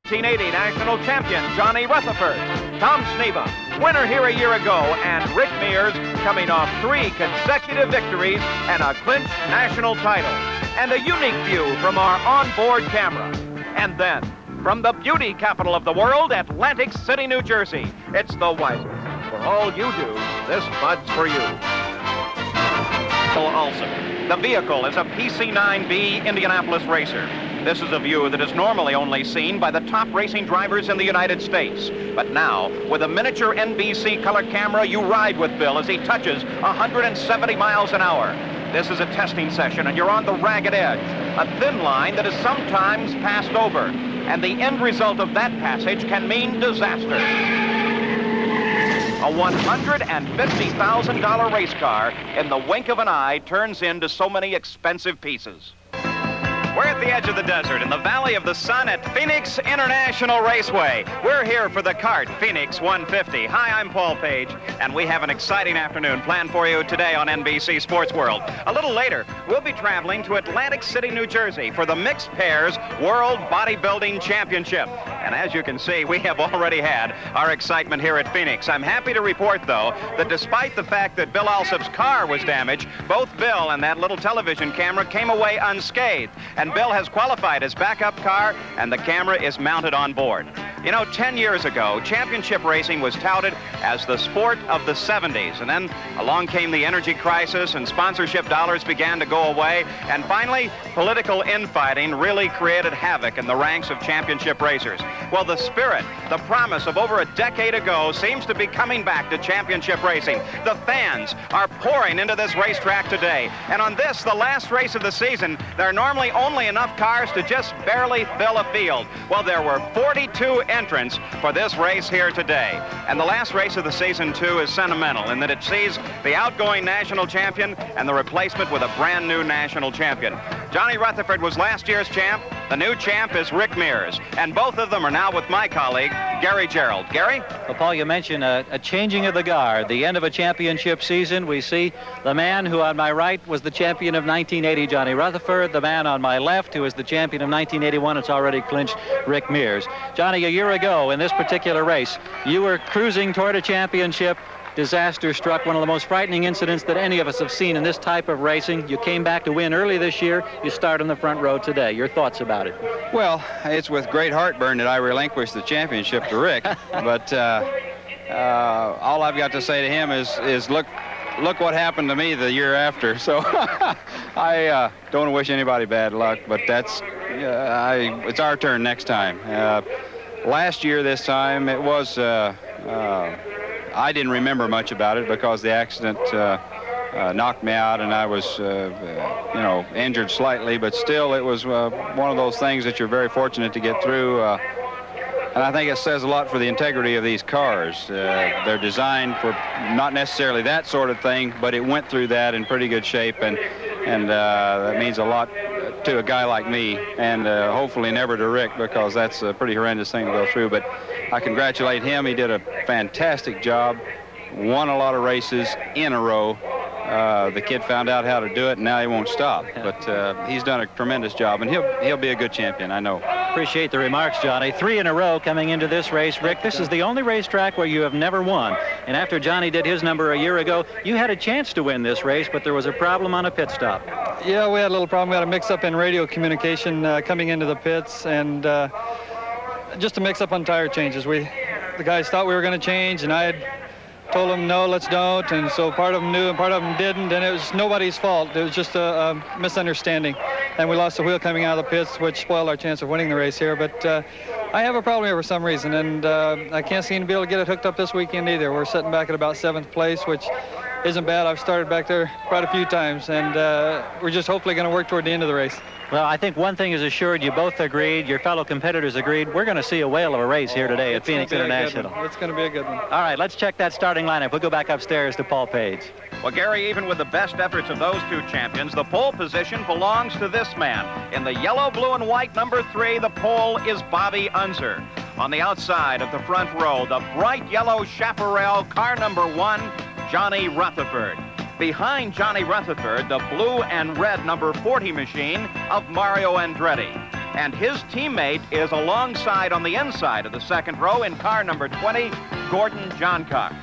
1980 national champion Johnny Rutherford, Tom Sneva, winner here a year ago, and Rick Mears coming off 3 consecutive victories and a clinched national title. And a unique view from our onboard camera. And then, from the beauty capital of the world, Atlantic City, New Jersey, it's the Weisers. For all you do, this Bud's for you. Also, the vehicle is a PC-9B Indianapolis racer. This is a view that is normally only seen by the top racing drivers in the United States. But now, with a miniature NBC color camera, you ride with Bill as he touches 170 miles an hour. This is a testing session, and you're on the ragged edge, a thin line that is sometimes passed over. And the end result of that passage can mean disaster. A $150,000 race car, in the wink of an eye, turns into so many expensive pieces. We're at the edge of the desert in the Valley of the Sun at Phoenix International Raceway. We're here for the CART Phoenix 150. Hi, I'm Paul Page, and we have an exciting afternoon planned for you today on NBC Sports World. A little later, we'll be traveling to Atlantic City, New Jersey for the Mixed Pairs World Bodybuilding Championship. And as you can see, we have already had our excitement here at Phoenix. I'm happy to report, though, that despite the fact that Bill Alsop's car was damaged, both Bill and that little television camera came away unscathed. And Bill has qualified his backup car, and the camera is mounted on board. You know, 10 years ago, championship racing was touted as the sport of the 70s. And then along came the energy crisis, and sponsorship dollars began to go away. And finally, political infighting really created havoc in the ranks of championship racers. Well, the spirit, the promise of over a decade ago seems to be coming back to championship racing. The fans are pouring into this racetrack today. And on this, the last race of the season, there are normally only enough cars to just barely fill a field. Well, there were 42 entrants for this race here today. And the last race of the season, too, is sentimental in that it sees the outgoing national champion and the replacement with a brand new national champion. Johnny Rutherford was last year's champ. The new champ is Rick Mears. And both of them are now with my colleague, Gary Gerould. Gary? Well, Paul, you mentioned a changing of the guard. The end of a championship season. We see the man who on my right was the champion of 1980, Johnny Rutherford. The man on my left, who is the champion of 1981, it's already clinched, Rick Mears. Johnny, a year ago in this particular race, you were cruising toward a championship. Disaster struck, one of the most frightening incidents that any of us have seen in this type of racing. You came back to win early this year. You start on the front row today. Your thoughts about it? Well, it's with great heartburn that I relinquish the championship to Rick. But all I've got to say to him is look what happened to me the year after. So I don't want to wish anybody bad luck, but that's it's our turn next time. Last year, this time, it was I didn't remember much about it because the accident knocked me out, and I was, injured slightly. But still, it was one of those things that you're very fortunate to get through. And I think it says a lot for the integrity of these cars. They're designed for not necessarily that sort of thing, but it went through that in pretty good shape, and that means a lot to a guy like me, and hopefully never to Rick, because that's a pretty horrendous thing to go through. But I congratulate him. He did a fantastic job, won a lot of races in a row. The kid found out how to do it, and now he won't stop. But he's done a tremendous job, and he'll be a good champion, I know. Appreciate the remarks, Johnny. 3 in a row coming into this race. Rick, this is the only racetrack where you have never won. And after Johnny did his number a year ago, you had a chance to win this race, but there was a problem on a pit stop. Yeah, we had a little problem. We had a mix-up in radio communication coming into the pits, and just a mix-up on tire changes. The guys thought we were going to change, and I had told them, no, let's don't. And so part of them knew and part of them didn't, and it was nobody's fault. It was just a misunderstanding. And we lost the wheel coming out of the pits, which spoiled our chance of winning the race here. But I have a problem here for some reason, and I can't seem to be able to get it hooked up this weekend either. We're sitting back at about 7th place, which isn't bad. I've started back there quite a few times, and we're just hopefully going to work toward the end of the race. Well, I think one thing is assured. You both agreed, your fellow competitors agreed. We're going to see a whale of a race here today at Phoenix International. It's going to be a good one. All right, let's check that starting lineup. We'll go back upstairs to Paul Page. Well, Gary, even with the best efforts of those two champions, the pole position belongs to this man. In the yellow, blue, and white number 3, the pole is Bobby Unser. On the outside of the front row, the bright yellow Chaparral, car number 1, Johnny Rutherford. Behind Johnny Rutherford, the blue and red number 40 machine of Mario Andretti. And his teammate is alongside on the inside of the second row in car number 20, Gordon Johncock.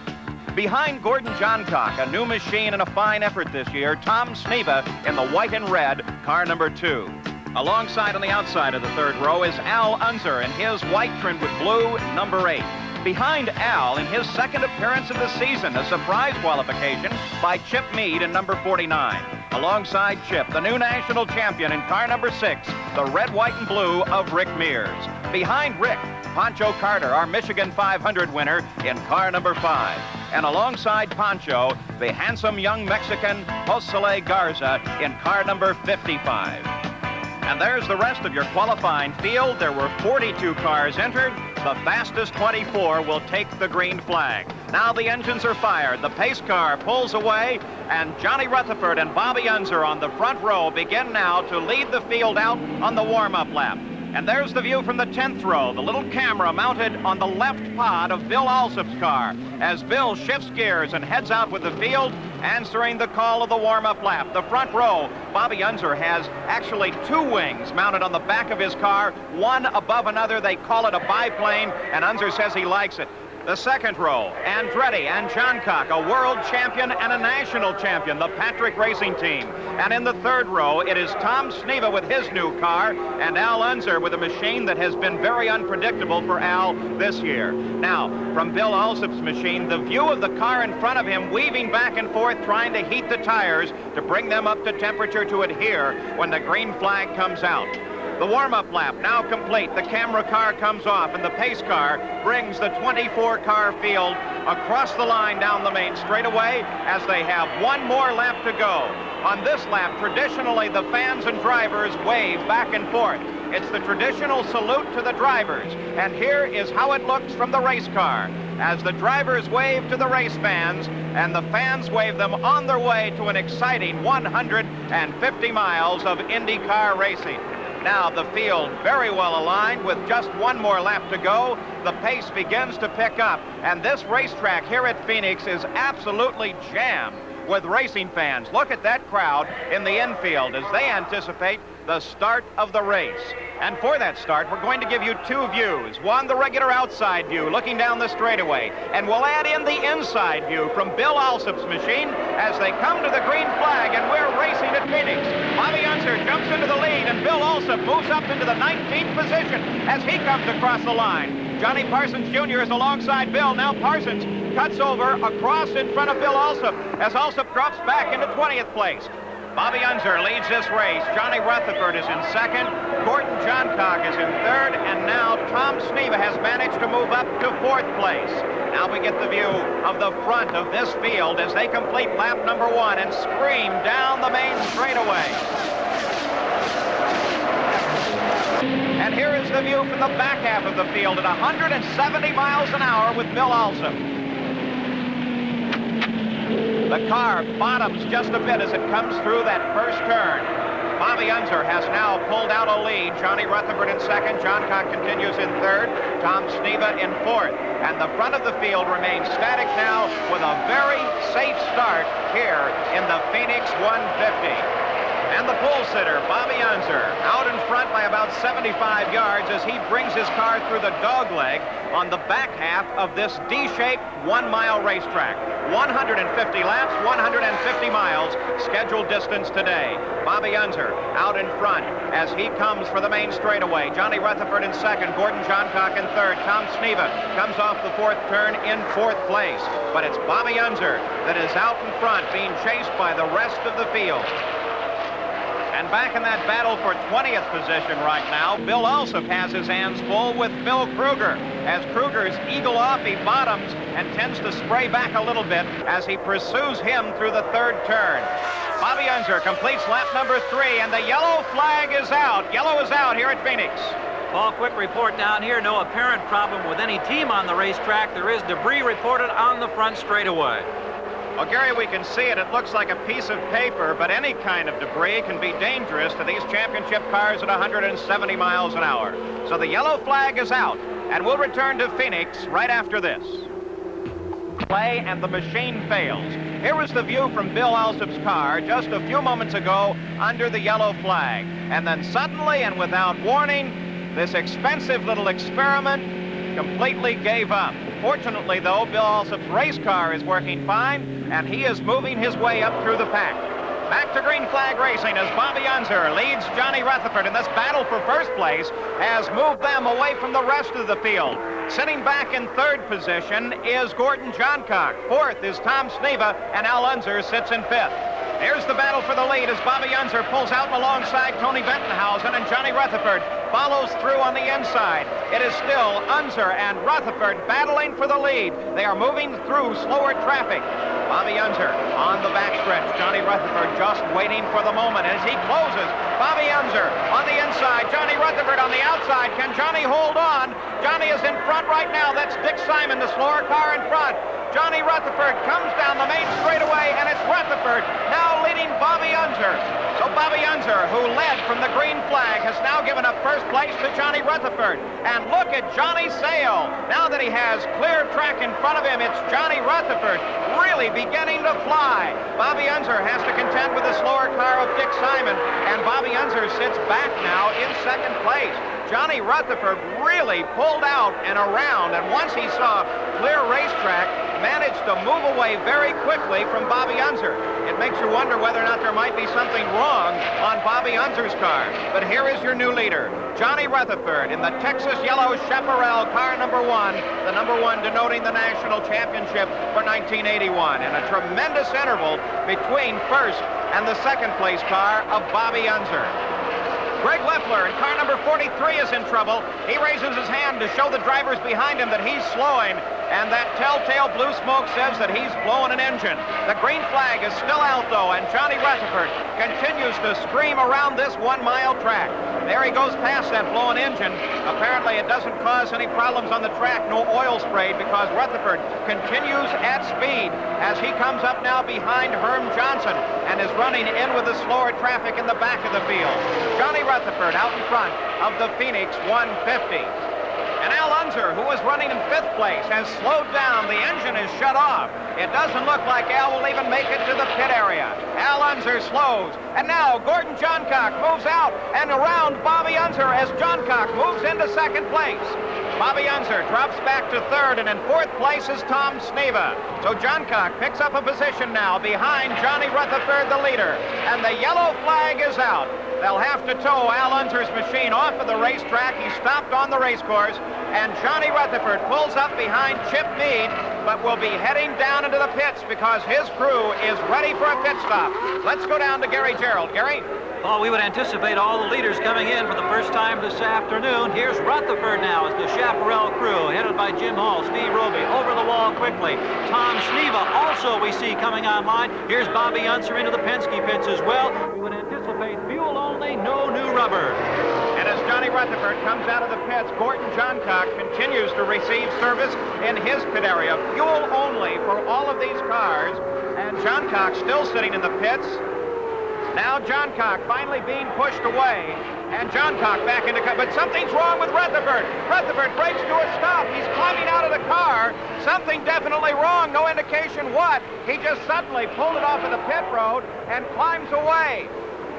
Behind Gordon Johncock, a new machine and a fine effort this year, Tom Sneva in the white and red, car number 2. Alongside on the outside of the third row is Al Unser in his white trimmed with blue, number 8. Behind Al, in his second appearance of the season, a surprise qualification by Chip Meade in number 49. Alongside Chip, the new national champion in car number 6, the red, white, and blue of Rick Mears. Behind Rick, Pancho Carter, our Michigan 500 winner, in car number 5. And alongside Pancho, the handsome young Mexican Josele Garza in car number 55. And there's the rest of your qualifying field. There were 42 cars entered. The fastest 24 will take the green flag. Now the engines are fired. The pace car pulls away, and Johnny Rutherford and Bobby Unser on the front row begin now to lead the field out on the warm-up lap. And there's the view from the 10th row, the little camera mounted on the left pod of Bill Alsop's car as Bill shifts gears and heads out with the field, answering the call of the warm-up lap. The front row, Bobby Unser has actually 2 wings mounted on the back of his car, one above another. They call it a biplane, and Unser says he likes it. The second row, Andretti and Johncock, a world champion and a national champion, the Patrick Racing Team. And in the third row, it is Tom Sneva with his new car and Al Unser with a machine that has been very unpredictable for Al this year. Now, from Bill Alsop's machine, the view of the car in front of him weaving back and forth, trying to heat the tires to bring them up to temperature to adhere when the green flag comes out. The warm-up lap now complete. The camera car comes off, and the pace car brings the 24-car field across the line down the main straightaway as they have one more lap to go. On this lap, traditionally, the fans and drivers wave back and forth. It's the traditional salute to the drivers, and here is how it looks from the race car as the drivers wave to the race fans, and the fans wave them on their way to an exciting 150 miles of IndyCar racing. Now the field very well aligned with just one more lap to go. The pace begins to pick up, and this racetrack here at Phoenix is absolutely jammed with racing fans. Look at that crowd in the infield as they anticipate the start of the race. And for that start, we're going to give you 2 views. One, the regular outside view looking down the straightaway, and we'll add in the inside view from Bill Alsop's machine as they come to the green flag, and we're racing at Phoenix. Bobby Unser jumps into the lead, and Bill Alsop moves up into the 19th position as he comes across the line. Johnny Parsons Jr. is alongside Bill. Now Parsons cuts over across in front of Bill Alsop as Alsop drops back into 20th place. Bobby Unser leads this race. Johnny Rutherford is in second. Gordon Johncock is in third. And now Tom Sneva has managed to move up to 4th place. Now we get the view of the front of this field as they complete lap number 1 and scream down the main straightaway. And here is the view from the back half of the field at 170 miles an hour with Bill Alsop. The car bottoms just a bit as it comes through that first turn. Bobby Unser has now pulled out a lead. Johnny Rutherford in second. Johncock continues in third. Tom Sneva in 4th. And the front of the field remains static now with a very safe start here in the Phoenix 150. And the pole sitter, Bobby Unser, out in front by about 75 yards as he brings his car through the dogleg on the back half of this D-shaped 1-mile racetrack. 150 laps, 150 miles, scheduled distance today. Bobby Unser out in front as he comes for the main straightaway. Johnny Rutherford in second, Gordon Johncock in third. Tom Sneva comes off the 4th turn in 4th place. But it's Bobby Unser that is out in front, being chased by the rest of the field. And back in that battle for 20th position right now, Bill Alsop has his hands full with Phil Kruger. As Kruger's eagle off, he bottoms and tends to spray back a little bit as he pursues him through the 3rd turn. Bobby Unser completes lap number 3, and the yellow flag is out. Yellow is out here at Phoenix. Paul, quick report down here. No apparent problem with any team on the racetrack. There is debris reported on the front straightaway. Well, Gary, we can see it. It looks like a piece of paper, but any kind of debris can be dangerous to these championship cars at 170 miles an hour. So the yellow flag is out, and we'll return to Phoenix right after this. play, and the machine fails. Here is the view from Bill Alsop's car just a few moments ago under the yellow flag. And then suddenly and without warning, this expensive little experiment completely gave up. Fortunately, though, Bill Alsop's race car is working fine, and he is moving his way up through the pack. Back to green flag racing as Bobby Unser leads Johnny Rutherford, and this battle for first place has moved them away from the rest of the field. Sitting back in third position is Gordon Johncock. Fourth is Tom Sneva, and Al Unser sits in fifth. Here's the battle for the lead as Bobby Unser pulls out alongside Tony Bentonhausen, and Johnny Rutherford follows through on the inside. It is still Unser and Rutherford battling for the lead. They are moving through slower traffic. Bobby Unser on the backstretch. Johnny Rutherford just waiting for the moment as he closes. Bobby Unser on the inside. Johnny Rutherford on the outside. Can Johnny hold on? Johnny is in front right now. That's Dick Simon, the slower car in front. Johnny Rutherford comes down the main straightaway, and it's Rutherford now leading Bobby Unser. So Bobby Unser, who led from the green flag, has now given up first place to Johnny Rutherford. And look at Johnny sail. Now that he has clear track in front of him, it's Johnny Rutherford really beginning to fly. Bobby Unser has to contend with the slower car of Dick Simon, and Bobby Unser sits back now in second place. Johnny Rutherford really pulled out and around, and once he saw clear racetrack, managed to move away very quickly from Bobby Unser. It makes you wonder whether or not there might be something wrong on Bobby Unser's car. But here is your new leader, Johnny Rutherford, in the Texas Yellow Chaparral, car number 1, the number 1 denoting the national championship for 1981, and a tremendous interval between first and the second place car of Bobby Unser. Greg Leffler in car number 43 is in trouble. He raises his hand to show the drivers behind him that he's slowing, and that telltale blue smoke says that he's blowing an engine. The green flag is still out, though, and Johnny Rutherford continues to scream around this 1-mile track. There he goes past that blowing engine. Apparently it doesn't cause any problems on the track, no oil sprayed, because Rutherford continues at speed as he comes up now behind Herm Johnson and is running in with the slower traffic in the back of the field. Johnny Rutherford out in front of the Phoenix 150. And Al Unser, who was running in 5th place, has slowed down. The engine is shut off. It doesn't look like Al will even make it to the pit area. Al Unser slows. And now Gordon Johncock moves out and around Bobby Unser as Johncock moves into 2nd place. Bobby Unser drops back to 3rd, and in 4th place is Tom Sneva. So Johncock picks up a position now behind Johnny Rutherford, the leader. And the yellow flag is out. They'll have to tow Al Unser's machine off of the racetrack. He stopped on the race course, and Johnny Rutherford pulls up behind Chip Meade, but will be heading down into the pits because his crew is ready for a pit stop. Let's go down to Gary Gerould. Gary? Well, we would anticipate all the leaders coming in for the first time this afternoon. Here's Rutherford now as the Chaparral crew, headed by Jim Hall, Steve Roby, over the wall quickly. Tom Sneva also we see coming online. Here's Bobby Unser into the Penske pits as well. We would anticipate fuel only, no new rubber. And as Johnny Rutherford comes out of the pits, Gordon Johncock continues to receive service in his pit area. Fuel only for all of these cars, and Johncock still sitting in the pits. Now Johncock finally being pushed away, and Johncock back into car. But something's wrong with Rutherford. Rutherford breaks to a stop. He's climbing out of the car. Something definitely wrong. No indication what. He just suddenly pulled it off of the pit road and climbs away.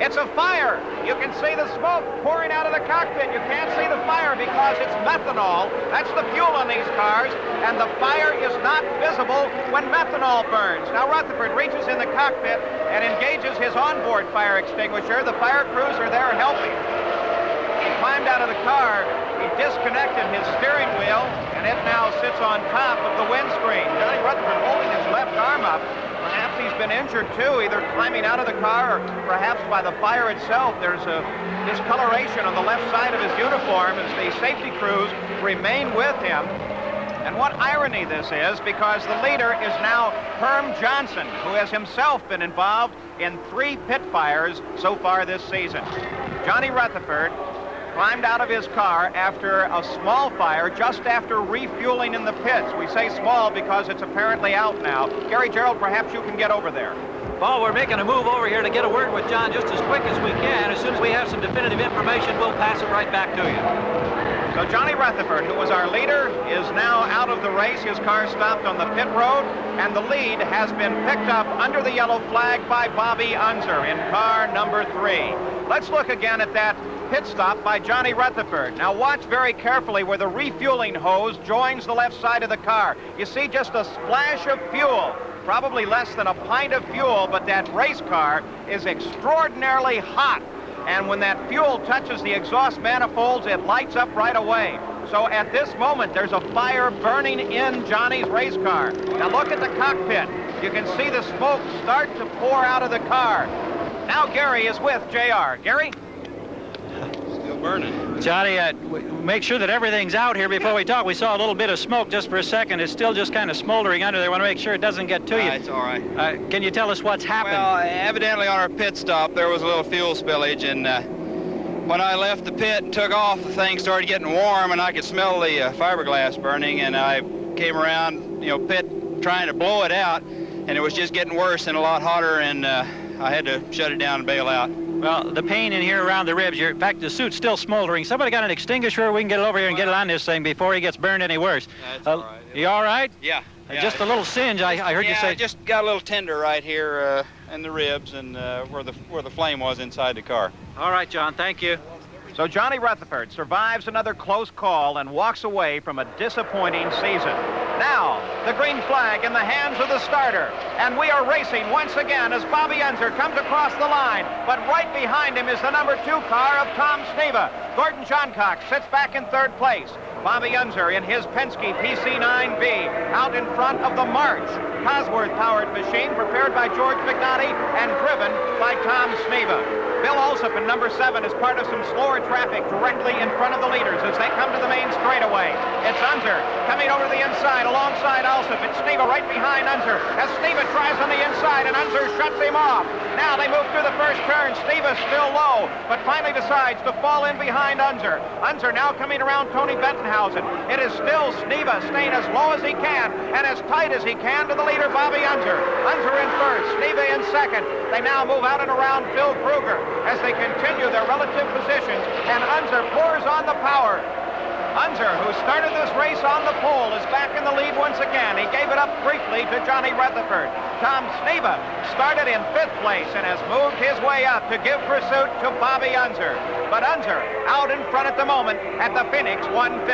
It's a fire. You can see the smoke pouring out of the cockpit. You can't see the fire because it's methanol. That's the fuel on these cars, and the fire is not visible when methanol burns. Now Rutherford reaches in the cockpit and engages his onboard fire extinguisher. The fire crews are there helping. He climbed out of the car. He disconnected his steering wheel, and it now sits on top of the windscreen. Johnny Rutherford holding his left arm up. Perhaps he's been injured, too, either climbing out of the car or perhaps by the fire itself. There's a discoloration on the left side of his uniform as the safety crews remain with him. And what irony this is, because the leader is now Herm Johnson, who has himself been involved in 3 pit fires so far this season. Johnny Rutherford climbed out of his car after a small fire just after refueling in the pits. We say small because it's apparently out now. Gary Gerould, perhaps you can get over there. Well, we're making a move over here to get a word with John just as quick as we can. As soon as we have some definitive information, we'll pass it right back to you. So Johnny Rutherford, who was our leader, is now out of the race. His car stopped on the pit road, and the lead has been picked up under the yellow flag by Bobby Unser in car number 3. Let's look again at that pit stop by Johnny Rutherford. Now watch very carefully where the refueling hose joins the left side of the car. You see just a splash of fuel, probably less than a pint of fuel, but that race car is extraordinarily hot. And when that fuel touches the exhaust manifolds, it lights up right away. So at this moment, there's a fire burning in Johnny's race car. Now look at the cockpit. You can see the smoke start to pour out of the car. Now Gary is with JR. Gary? Still burning. Johnny, make sure that everything's out here before we talk. We saw a little bit of smoke just for a second. It's still just kind of smoldering under there. Want to make sure it doesn't get to you. It's all right. Can you tell us what's happened? Well, evidently on our pit stop, there was a little fuel spillage, and when I left the pit and took off, the thing started getting warm, and I could smell the fiberglass burning, and I came around, pit trying to blow it out, and it was just getting worse and a lot hotter, and I had to shut it down and bail out. Well, the pain in here around the ribs, in fact, the suit's still smoldering. Somebody got an extinguisher? We can get it over here and get it on this thing before he gets burned any worse. That's all right. You all right? Yeah. Just a little singe, I heard you say. I just got a little tender right here in the ribs and where the flame was inside the car. All right, John, thank you. So Johnny Rutherford survives another close call and walks away from a disappointing season. Now, the green flag in the hands of the starter. And we are racing once again as Bobby Unser comes across the line. But right behind him is the number 2 car of Tom Sneva. Gordon Johncock sits back in 3rd place. Bobby Unser in his Penske PC9V out in front of the March Cosworth-powered machine prepared by George McNaughty and driven by Tom Sneva. Bill Alsop in number 7 is part of some slower traffic directly in front of the leaders as they come to the main straightaway. It's Unser coming over to the inside alongside Alsop. It's Sneva right behind Unser as Sneva tries on the inside and Unser shuts him off. Now they move through the first turn. Sneva's still low, but finally decides to fall in behind Unser. Unser now coming around Tony Bettenhausen. It is still Sneva staying as low as he can and as tight as he can to the leader, Bobby Unser. Unser in first, Sneva in second. They now move out and around Phil Kruger as they continue their relative positions, and Unser pours on the power. Unser, who started this race on the pole, is back in the lead once again. He gave it up briefly to Johnny Rutherford. Tom Sneva started in 5th place and has moved his way up to give pursuit to Bobby Unser. But Unser out in front at the moment at the Phoenix 150.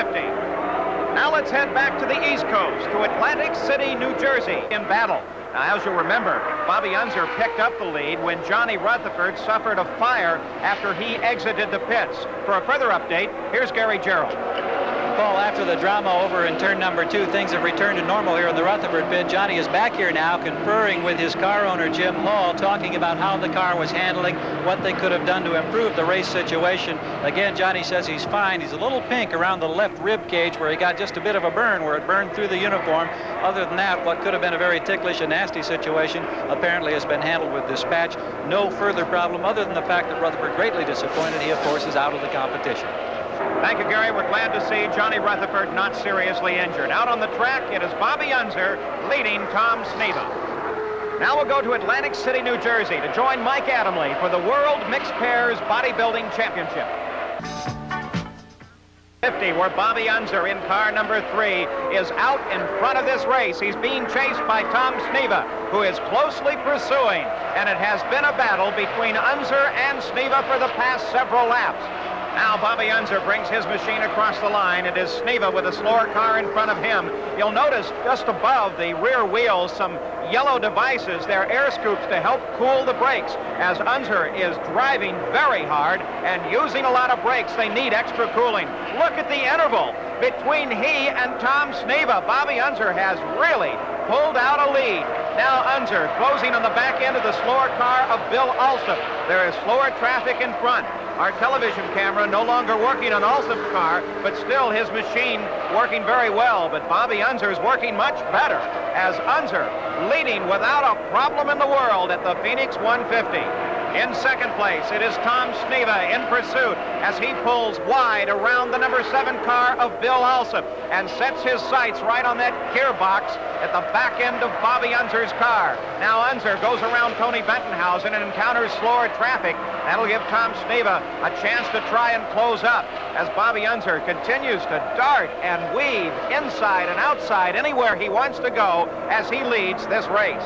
Now let's head back to the East Coast, to Atlantic City, New Jersey, in battle. Now, as you remember, Bobby Unser picked up the lead when Johnny Rutherford suffered a fire after he exited the pits. For a further update, here's Gary Gerould. Paul, after the drama over in turn number 2, things have returned to normal here in the Rutherford pit. Johnny is back here now conferring with his car owner, Jim Hall, talking about how the car was handling, what they could have done to improve the race situation. Again, Johnny says he's fine. He's a little pink around the left rib cage where he got just a bit of a burn, where it burned through the uniform. Other than that, what could have been a very ticklish and nasty situation apparently has been handled with dispatch. No further problem other than the fact that Rutherford greatly disappointed. He, of course, is out of the competition. Thank you, Gary. We're glad to see Johnny Rutherford not seriously injured. Out on the track, it is Bobby Unser leading Tom Sneva. Now we'll go to Atlantic City, New Jersey to join Mike Adamle for the World Mixed Pairs Bodybuilding Championship. 50, where Bobby Unser in car number 3 is out in front of this race. He's being chased by Tom Sneva, who is closely pursuing, and it has been a battle between Unser and Sneva for the past several laps. Now Bobby Unser brings his machine across the line. It is Sneva with a slower car in front of him. You'll notice just above the rear wheels some yellow devices. They're air scoops to help cool the brakes. As Unser is driving very hard and using a lot of brakes, they need extra cooling. Look at the interval between he and Tom Sneva. Bobby Unser has really pulled out a lead. Now Unser closing on the back end of the slower car of Bill Alsop. There is slower traffic in front. Our television camera no longer working on Alsop's car, but still his machine working very well. But Bobby Unser is working much better as Unser leading without a problem in the world at the Phoenix 150. In second place, it is Tom Sneva in pursuit as he pulls wide around the number 7 car of Bill Alsop and sets his sights right on that gearbox at the back end of Bobby Unser's car. Now Unser goes around Tony Bentonhausen and encounters slower traffic. That'll give Tom Sneva a chance to try and close up as Bobby Unser continues to dart and weave inside and outside anywhere he wants to go as he leads this race.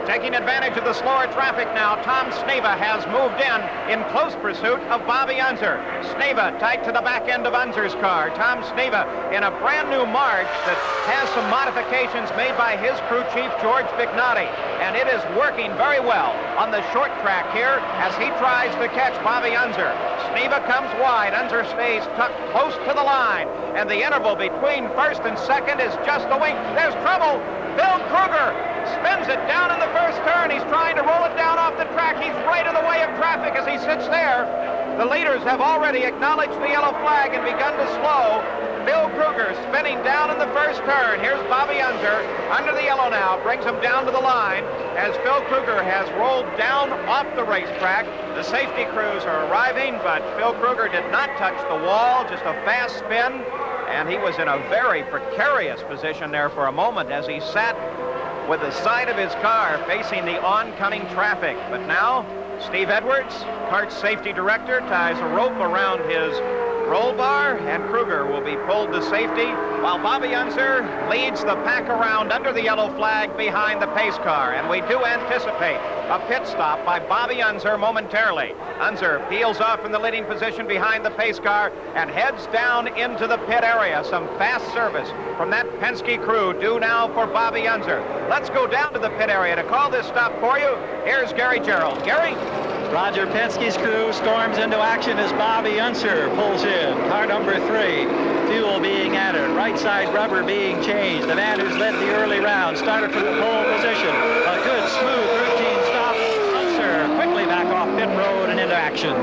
Taking advantage of the slower traffic now, Tom Sneva has moved in close pursuit of Bobby Unser. Sneva tight to the back end of Unser's car. Tom Sneva in a brand new March that has some modifications made by his crew chief, George Bignotti. And it is working very well on the short track here as he tries to catch Bobby Unser. Sneva comes wide. Unser stays tucked close to the line. And the interval between first and second is just a wink. There's trouble. Bill Kruger spins it down in the first turn. He's trying to roll it down off the track. He's right in the way of traffic as he sits there. The leaders have already acknowledged the yellow flag and begun to slow. Bill Kruger spinning down in the first turn. Here's Bobby Unser under the yellow now, brings him down to the line as Phil Kruger has rolled down off the racetrack. The safety crews are arriving, but Phil Kruger did not touch the wall, just a fast spin, and he was in a very precarious position there for a moment as he sat with the side of his car facing the oncoming traffic. But now, Steve Edwards, kart safety director, ties a rope around his roll bar, and Kruger will be pulled to safety while Bobby Unser leads the pack around under the yellow flag behind the pace car. And we do anticipate a pit stop by Bobby Unser momentarily. Unser peels off from the leading position behind the pace car and heads down into the pit area. Some fast service from that Penske crew due now for Bobby Unser. Let's go down to the pit area to call this stop for you. Here's Gary Gerould. Gary? Roger Penske's crew storms into action as Bobby Unser pulls in. Car number 3, fuel being added, right side rubber being changed. The man who's led the early round started from the pole position. A good, smooth, routine stop. Unser quickly back off pit road and into action.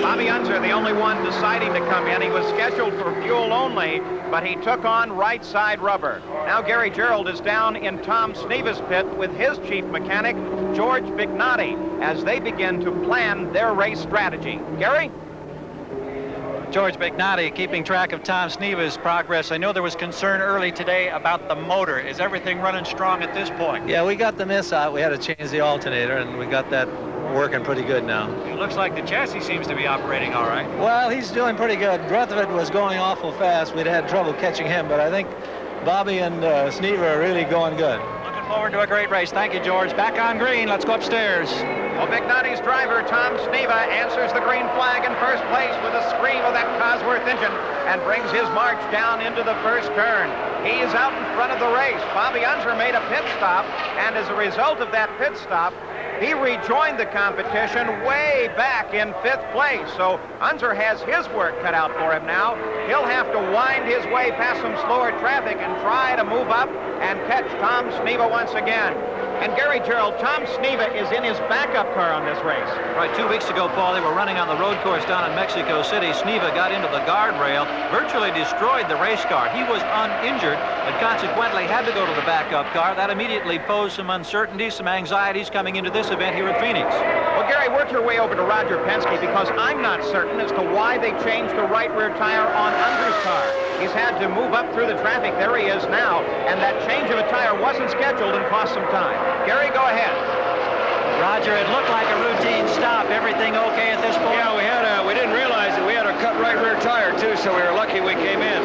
Bobby Unser, the only one deciding to come in. He was scheduled for fuel only, but he took on right side rubber. Now Gary Gerould is down in Tom Sneva's pit with his chief mechanic, George Bignotti, as they begin to plan their race strategy. Gary? George Bignotti keeping track of Tom Sneva's progress. I know there was concern early today about the motor. Is everything running strong at this point? Yeah, we got the miss out. We had to change the alternator, and we got that working pretty good now. It looks like the chassis seems to be operating all right. Well, he's doing pretty good. Rutherford was going awful fast. We'd had trouble catching him, but I think Bobby and Sneva are really going good. Looking forward to a great race. Thank you, George. Back on green. Let's go upstairs. Well, Bignotti's driver, Tom Sneva, answers the green flag in first place with a scream of that Cosworth engine and brings his march down into the first turn. He's out in front of the race. Bobby Unser made a pit stop, and as a result of that pit stop, he rejoined the competition way back in 5th place. So Unser has his work cut out for him now. He'll have to wind his way past some slower traffic and try to move up and catch Tom Sneva once again. And Gary Gerould, Tom Sneva is in his backup car on this race. Right, 2 weeks ago, Paul, they were running on the road course down in Mexico City. Sneva got into the guardrail, virtually destroyed the race car. He was uninjured, but consequently had to go to the backup car. That immediately posed some uncertainties, some anxieties coming into this event here at Phoenix. Well, Gary, work your way over to Roger Penske, because I'm not certain as to why they changed the right rear tire on Unser's car. He's had to move up through the traffic. There he is now, and that change of a tire wasn't scheduled and cost some time. Gary, go ahead. Roger, it looked like a routine stop. Everything okay at this point? Yeah, we didn't realize that we had a cut right rear tire, too, so we were lucky we came in.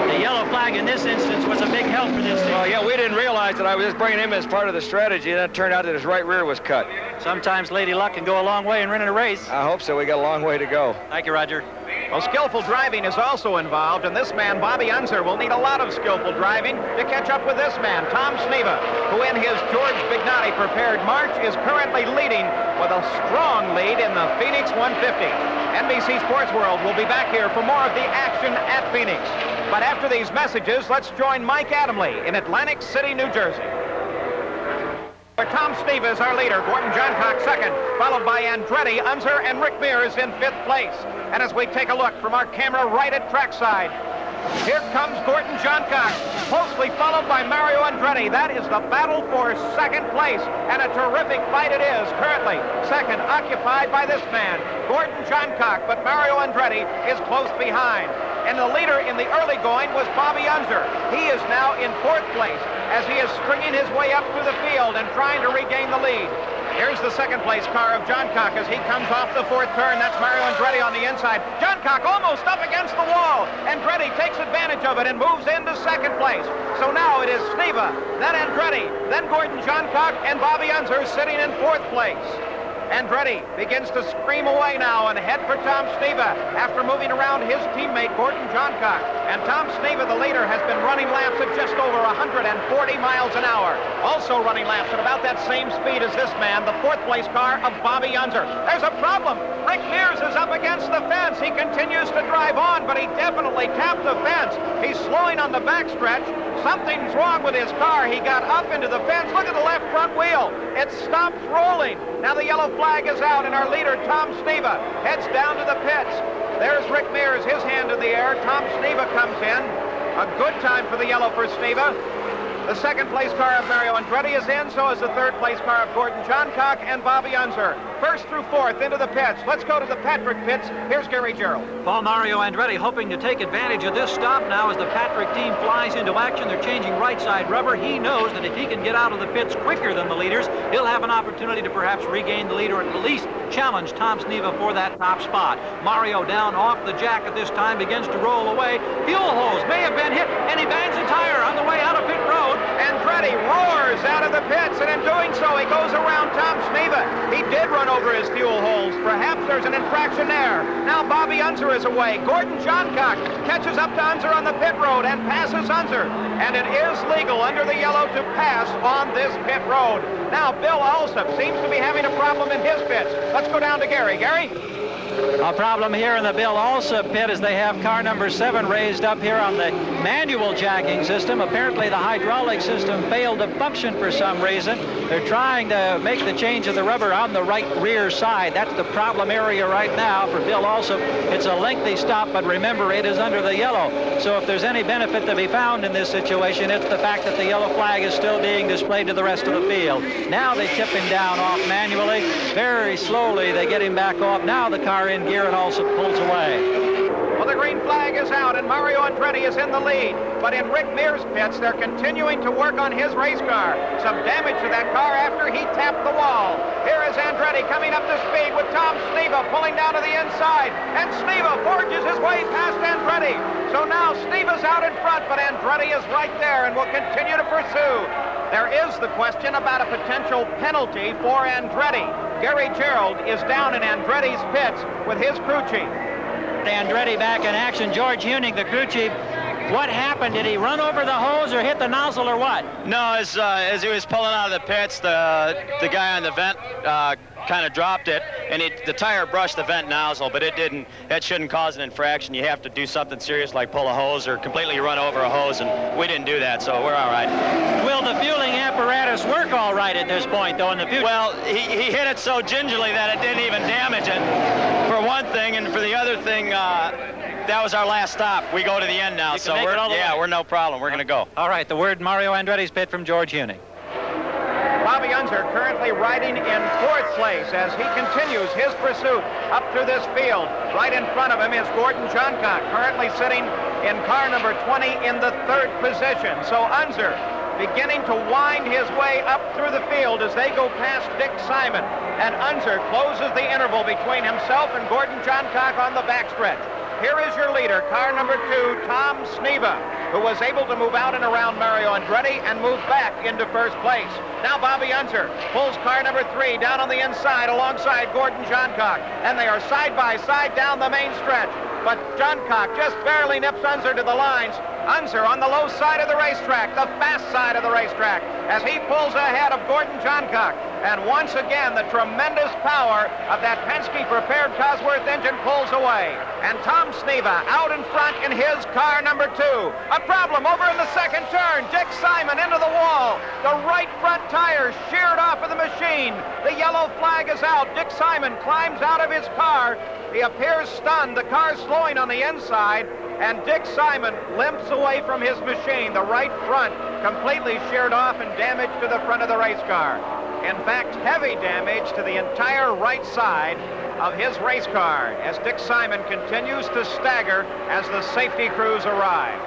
The yellow flag in this instance was a big help for this team. Well, yeah, we didn't realize that I was just bringing him as part of the strategy, and it turned out that his right rear was cut. Sometimes Lady Luck can go a long way in running a race. I hope so. We got a long way to go. Thank you, Roger. Well, skillful driving is also involved, and this man, Bobby Unser, will need a lot of skillful driving to catch up with this man, Tom Sneva, who in his George Bignotti prepared march is currently leading with a strong lead in the Phoenix 150. NBC Sports World will be back here for more of the action at Phoenix. But after these messages, let's join Mike Adamle in Atlantic City, New Jersey. Tom Sneva is our leader, Gordon Johncock second, followed by Andretti, Unser, and Rick Mears in 5th place. And as we take a look from our camera right at trackside, Here comes Gordon Johncock, closely followed by Mario Andretti. That is the battle for second place, and a terrific fight it is. Currently, second occupied by this man, Gordon Johncock, but Mario Andretti is close behind. And the leader in the early going was Bobby Unser. He is now in fourth place as he is stringing his way up through the field and trying to regain the lead. Here's the second place car of Johncock as he comes off the fourth turn. That's Mario Andretti on the inside. Johncock almost up against the wall. Andretti takes advantage of it and moves into second place. So now it is Sneva, then Andretti, then Gordon Johncock, and Bobby Unser sitting in fourth place. Andretti begins to scream away now and head for Tom Sneva after moving around his teammate Gordon Johncock. And Tom Sneva, the leader, has been running laps at just over 140 miles an hour. Also running laps at about that same speed as this man, the fourth place car of Bobby Unser. There's a problem. Rick Mears is up against the fence. He continues to drive on, but he definitely tapped the fence. He's slowing on the backstretch. Something's wrong with his car. He got up into the fence. Look at the left front wheel. It stops rolling. Now the yellow flag is out, and our leader, Tom Sneva, heads down to the pits. There's Rick Mears, his hand in the air. Tom Sneva comes in. A good time for the yellow for Sneva. The second place car of Mario Andretti is in, so is the third place car of Gordon Johncock and Bobby Unser. First through fourth into the pits. Let's go to the Patrick pits. Here's Gary Gerald. Well, Mario Andretti hoping to take advantage of this stop now as the Patrick team flies into action. They're changing right side rubber. He knows that if he can get out of the pits quicker than the leaders, he'll have an opportunity to perhaps regain the lead or at least challenge Tom Sneva for that top spot. Mario down off the jack at this time begins to roll away. Fuel hose may have been hit, and he bangs a tire on the way out of pit road. Andretti roars out of the pits, and in doing so, he goes around Tom Sneva. He did run over his fuel holes. Perhaps there's an infraction there. Now Bobby Unser is away. Gordon Johncock catches up to Unser on the pit road and passes Unser. And it is legal under the yellow to pass on this pit road. Now Bill Alsop seems to be having a problem in his pits. Let's go down to Gary. Gary? A problem here in the Bill Alsop pit as they have car number 7 raised up here on the manual jacking system. Apparently the hydraulic system failed to function for some reason. They're trying to make the change of the rubber on the right rear side. That's the problem area right now for Bill Alsop. It's a lengthy stop, but remember, it is under the yellow. So if there's any benefit to be found in this situation, it's the fact that the yellow flag is still being displayed to the rest of the field. Now they tip him down off manually. Very slowly they get him back off. Now the car in gear and also pulls away. Well, the green flag is out, and Mario Andretti is in the lead. But in Rick Mears' pits, they're continuing to work on his race car. Some damage to that car after he tapped the wall. Here is Andretti coming up to speed with Tom Sneva pulling down to the inside. And Sneva forges his way past Andretti. So now Sneva's out in front, but Andretti is right there and will continue to pursue. There is the question about a potential penalty for Andretti. Gary Gerald is down in Andretti's pits with his crew chief. Andretti back in action. George Huning, the crew chief. What happened? Did he run over the hose or hit the nozzle or what? No, as he was pulling out of the pits, the guy on the vent kind of dropped it, and the tire brushed the vent nozzle, but it didn't. That shouldn't cause an infraction. You have to do something serious like pull a hose or completely run over a hose, and we didn't do that, so we're all right. Will the fueling apparatus work all right at this point, though, in the future? Well, he hit it so gingerly that it didn't even damage it, for one thing, and for the other thing, that was our last stop. We go to the end now, so we're no problem. We're going to go. All right, the word Mario Andretti's pit from George Huning. Bobby Unser currently riding in fourth place as he continues his pursuit up through this field. Right in front of him is Gordon Johncock, currently sitting in car number 20 in the third position. So Unser beginning to wind his way up through the field as they go past Dick Simon. And Unser closes the interval between himself and Gordon Johncock on the backstretch. Here is your leader, car number 2, Tom Sneva, who was able to move out and around Mario Andretti and move back into first place. Now Bobby Unser pulls car number 3 down on the inside alongside Gordon Johncock, and they are side by side down the main stretch. But Johncock just barely nips Unser to the lines. Unser on the low side of the racetrack, the fast side of the racetrack, as he pulls ahead of Gordon Johncock. And once again, the tremendous power of that Penske prepared Cosworth engine pulls away. And Tom Sneva out in front in his car number 2. A problem over in the second turn. Dick Simon into the wall. The right front tire sheared off of the machine. The yellow flag is out. Dick Simon climbs out of his car. He appears stunned. The car's slowing on the inside. And Dick Simon limps away from his machine. The right front completely sheared off and damaged to the front of the race car. In fact, heavy damage to the entire right side of his race car as Dick Simon continues to stagger as the safety crews arrive.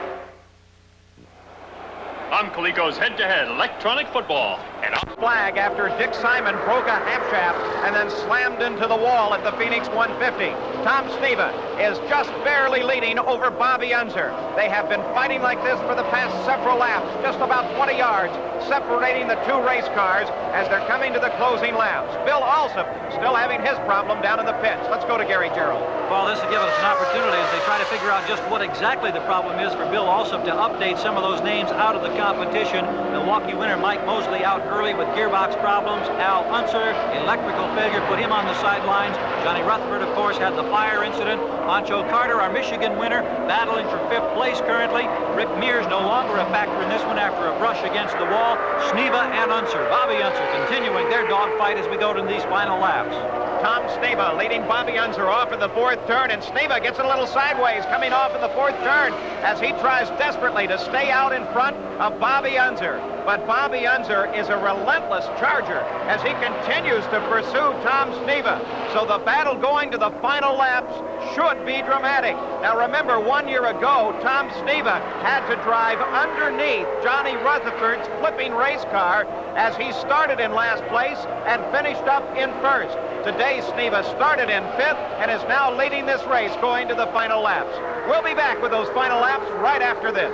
On Coleco's head-to-head electronic football. And on flag after Dick Simon broke a half shaft and then slammed into the wall at the Phoenix 150. Tom Sneva is just barely leading over Bobby Unser. They have been fighting like this for the past several laps, just about 20 yards, separating the two race cars as they're coming to the closing laps. Bill Alsop still having his problem down in the pits. Let's go to Gary Gerould. Well, this will give us an opportunity as they try to figure out just what exactly the problem is for Bill Alsop to update some of those names out of the competition. Milwaukee winner Mike Mosley out early with gearbox problems. Al Unser, electrical failure, put him on the sidelines. Johnny Rutherford, of course, had the fire incident. Pancho Carter, our Michigan winner, battling for 5th place currently. Rick Mears no longer a factor in this one after a brush against the wall. Sneva and Unser, Bobby Unser, continuing their dogfight as we go to these final laps. Tom Sneva leading Bobby Unser off in the 4th turn, and Sneva gets a little sideways coming off in the 4th turn as he tries desperately to stay out in front of Bobby Unser. But Bobby Unser is a relentless charger as he continues to pursue Tom Sneva. So the battle going to the final laps should be dramatic. Now remember, 1 year ago, Tom Sneva had to drive underneath Johnny Rutherford's flipping race car as he started in last place and finished up in 1st. Today, Sneva started in 5th and is now leading this race going to the final laps. We'll be back with those final laps right after this.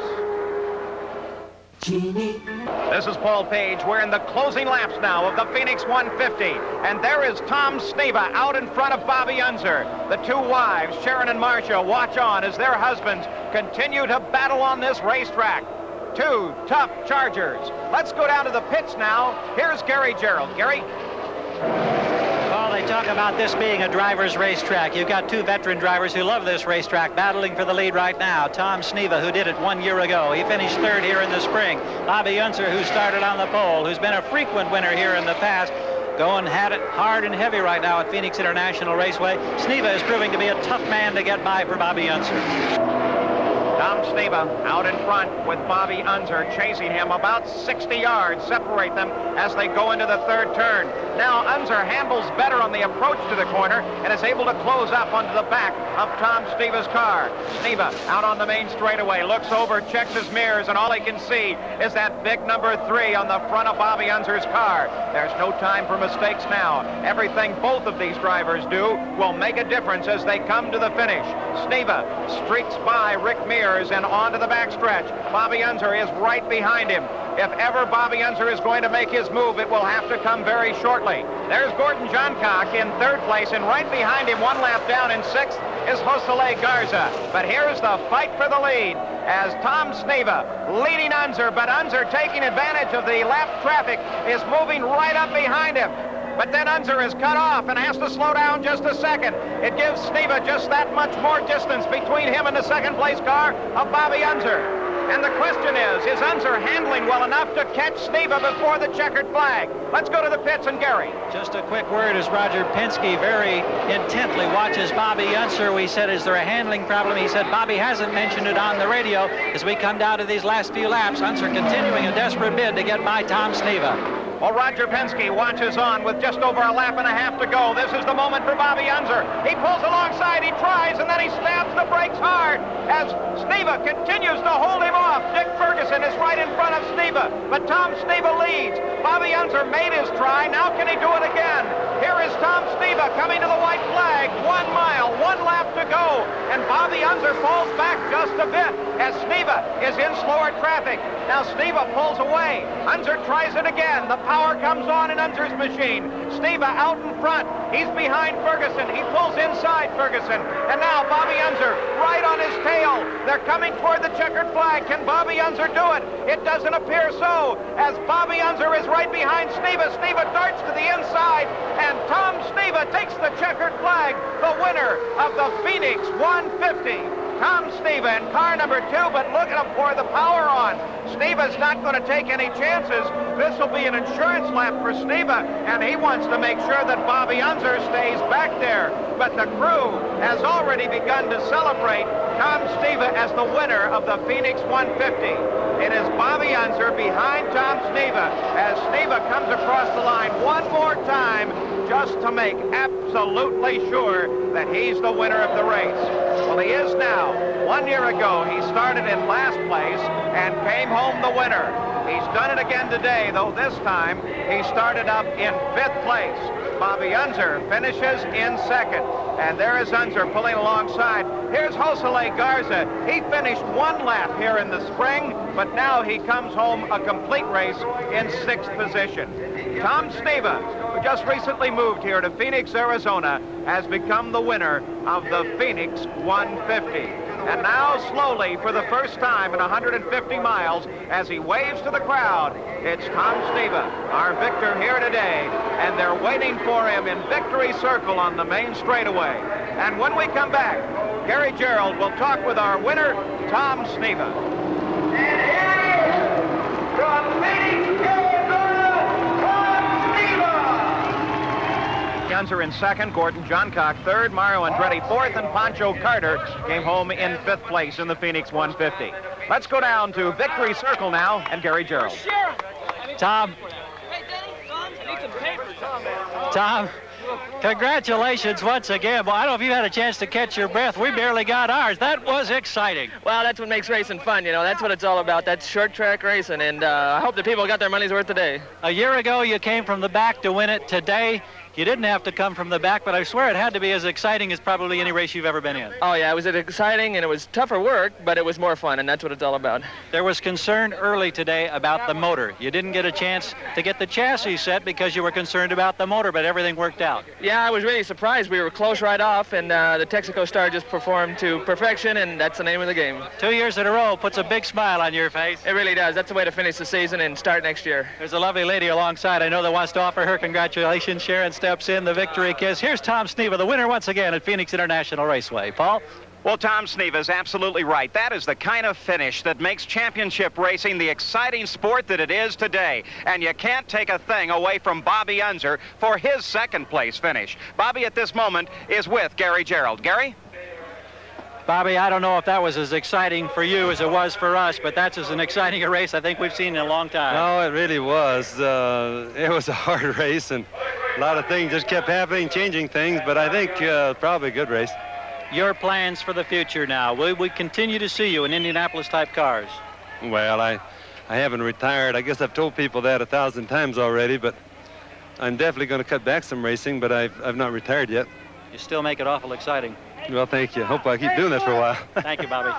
This is Paul Page. We're in the closing laps now of the Phoenix 150. And there is Tom Sneva out in front of Bobby Unser. The two wives, Sharon and Marcia, watch on as their husbands continue to battle on this racetrack. Two tough chargers. Let's go down to the pits now. Here's Gary Gerould. Gary? Well, they talk about this being a driver's racetrack. You've got two veteran drivers who love this racetrack battling for the lead right now. Tom Sneva, who did it 1 year ago. He finished 3rd here in the spring. Bobby Unser, who started on the pole, who's been a frequent winner here in the past. Going at it hard and heavy right now at Phoenix International Raceway. Sneva is proving to be a tough man to get by for Bobby Unser. Tom Sneva out in front with Bobby Unser chasing him about 60 yards, separate them as they go into the 3rd turn. Now Unser handles better on the approach to the corner and is able to close up onto the back of Tom Sneva's car. Sneva out on the main straightaway, looks over, checks his mirrors, and all he can see is that big number 3 on the front of Bobby Unser's car. There's no time for mistakes now. Everything both of these drivers do will make a difference as they come to the finish. Sneva streaks by Rick Mears and on to the backstretch. Bobby Unser is right behind him. If ever Bobby Unser is going to make his move, it will have to come very shortly. There's Gordon Johncock in 3rd place, and right behind him, 1 lap down in 6th, is Josele Garza. But here's the fight for the lead as Tom Sneva leading Unser, but Unser taking advantage of the lap traffic is moving right up behind him. But then Unser is cut off and has to slow down just a second. It gives Sneva just that much more distance between him and the 2nd place car of Bobby Unser. And the question is Unser handling well enough to catch Sneva before the checkered flag? Let's go to the pits and Gary. Just a quick word as Roger Penske very intently watches Bobby Unser. We said, is there a handling problem? He said Bobby hasn't mentioned it on the radio. As we come down to these last few laps, Unser continuing a desperate bid to get by Tom Sneva. Well, Roger Penske watches on with just over a lap and a half to go. This is the moment for Bobby Unser. He pulls alongside, he tries, and then he stabs the brakes hard as Sneva continues to hold him off. Dick Ferguson is right in front of Sneva, but Tom Sneva leads. Bobby Unser made his try. Now can he do it again? Here is Tom Sneva coming to the white flag. 1 mile, 1 lap to go, and Bobby Unser falls back just a bit as Sneva is in slower traffic. Now Sneva pulls away. Unser tries it again. The power comes on in Unser's machine. Sneva out in front. He's behind Ferguson. He pulls inside Ferguson. And now Bobby Unser right on his tail. They're coming toward the checkered flag. Can Bobby Unser do it? It doesn't appear so, as Bobby Unser is right behind Sneva. Sneva darts to the inside, and Tom Sneva takes the checkered flag, the winner of the Phoenix 150. Tom Sneva in car number 2, but look at him pour the power on. Sneva's not going to take any chances. This will be an insurance lap for Sneva, and he wants to make sure that Bobby Unser stays back there. But the crew has already begun to celebrate Tom Sneva as the winner of the Phoenix 150. It is Bobby Unser behind Tom Sneva as Sneva comes across the line one more time just to make absolutely sure that he's the winner of the race. Well, he is now. 1 year ago, he started in last place and came home the winner. He's done it again today, though this time he started up in 5th place. Bobby Unser finishes in 2nd. And there is Unser pulling alongside. Here's Josele Garza. He finished 1 lap here in the spring, but now he comes home a complete race in 6th position. Tom Sneva, who just recently moved here to Phoenix, Arizona, has become the winner of the Phoenix 150. And now, slowly, for the first time in 150 miles, as he waves to the crowd, it's Tom Sneva, our victor here today, and they're waiting for him in Victory Circle on the main straightaway. And when we come back, Gary Gerould will talk with our winner, Tom Sneva. And here from Phoenix, Arizona, Tom Sneva! Unser in 2nd, Gordon Johncock 3rd, Mario Andretti 4th, and Pancho Carter came home in 5th place in the Phoenix 150. Let's go down to Victory Circle now and Gary Gerould. Tom. Tom, congratulations once again. Well, I don't know if you had a chance to catch your breath. We barely got ours. That was exciting. Well, that's what makes racing fun, you know. That's what it's all about. That's short track racing, and I hope the people got their money's worth today. A year ago, you came from the back to win it. Today, you didn't have to come from the back, but I swear it had to be as exciting as probably any race you've ever been in. Oh, yeah, it was exciting, and it was tougher work, but it was more fun, and that's what it's all about. There was concern early today about the motor. You didn't get a chance to get the chassis set because you were concerned about the motor, but everything worked out. Yeah, I was really surprised. We were close right off, and the Texaco Star just performed to perfection, and that's the name of the game. 2 years in a row puts a big smile on your face. It really does. That's the way to finish the season and start next year. There's a lovely lady alongside, I know, that wants to offer her congratulations. Sharon steps in, the victory kiss. Here's Tom Sneva, the winner once again at Phoenix International Raceway. Paul? Well, Tom Sneva is absolutely right. That is the kind of finish that makes championship racing the exciting sport that it is today. And you can't take a thing away from Bobby Unser for his 2nd place finish. Bobby, at this moment, is with Gary Gerould. Gary? Bobby, I don't know if that was as exciting for you as it was for us, but that's as an exciting a race I think we've seen in a long time. No, it really was. It was a hard race, and a lot of things just kept happening, changing things, but I think probably a good race. Your plans for the future now? Will we continue to see you in Indianapolis-type cars? Well, I haven't retired. I guess I've told people that 1,000 times already, but I'm definitely going to cut back some racing, but I've not retired yet. You still make it awful exciting. Well, thank you. Hope I keep doing that for a while. Thank you, Bobby.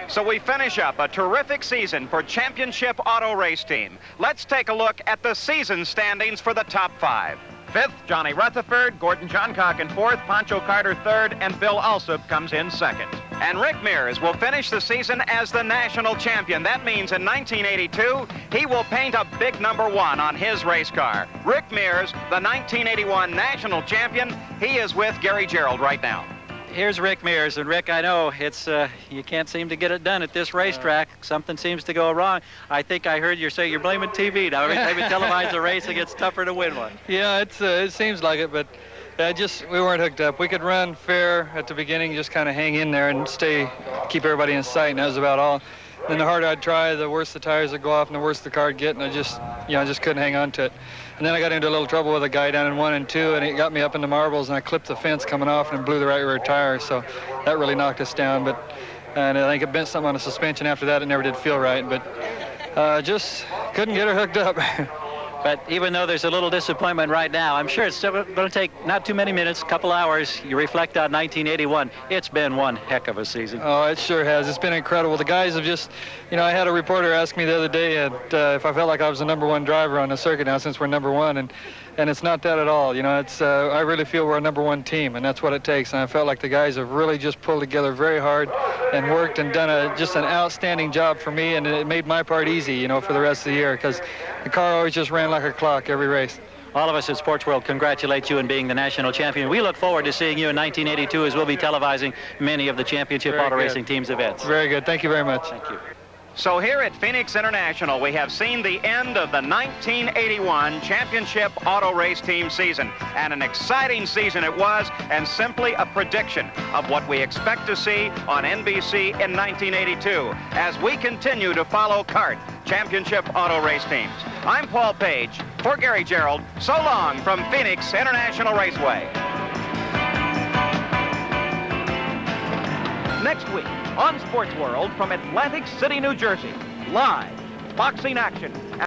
So we finish up a terrific season for Championship Auto Race Team. Let's take a look at the season standings for the top 5. 5th, Johnny Rutherford, Gordon Johncock in 4th, Pancho Carter 3rd, and Bill Alsop comes in 2nd. And Rick Mears will finish the season as the national champion. That means in 1982, he will paint a big number 1 on his race car. Rick Mears, the 1981 national champion, he is with Gary Gerould right now. Here's Rick Mears, and Rick, I know it's you can't seem to get it done at this racetrack. Something seems to go wrong. I think I heard you say you're blaming TV now. Every time you televise a race, it gets tougher to win one. Yeah, it seems like it, but we weren't hooked up. We could run fair at the beginning, just kind of hang in there and keep everybody in sight, and that was about all. Then the harder I'd try, the worse the tires would go off, and the worse the car would get, and I just couldn't hang on to it. And then I got into a little trouble with a guy down in 1 and 2, and it got me up in the marbles, and I clipped the fence coming off and blew the right rear tire, so that really knocked us down. And I think it bent something on the suspension after that. It never did feel right, but just couldn't get her hooked up. But even though there's a little disappointment right now, I'm sure it's still going to take not too many minutes, a couple hours. You reflect on 1981. It's been one heck of a season. Oh, it sure has. It's been incredible. The guys have just, I had a reporter ask me the other day if I felt like I was the #1 driver on the circuit now since we're #1, and it's not that at all. It's I really feel we're a #1 team, and that's what it takes. And I felt like the guys have really just pulled together very hard and worked and done just an outstanding job for me, and it made my part easy, for the rest of the year, because the car always just ran like a clock every race. all of us at Sports World congratulate you in being the national champion. We look forward to seeing you in 1982 as we'll be televising many of the championship auto racing team's events. Very good. Thank you very much. Thank you. So here at Phoenix International, we have seen the end of the 1981 Championship Auto Race Team season. And an exciting season it was, and simply a prediction of what we expect to see on NBC in 1982 as we continue to follow CART Championship Auto Race Teams. I'm Paul Page. For Gary Gerould, so long from Phoenix International Raceway. Next week on Sports World from Atlantic City, New Jersey, live boxing action.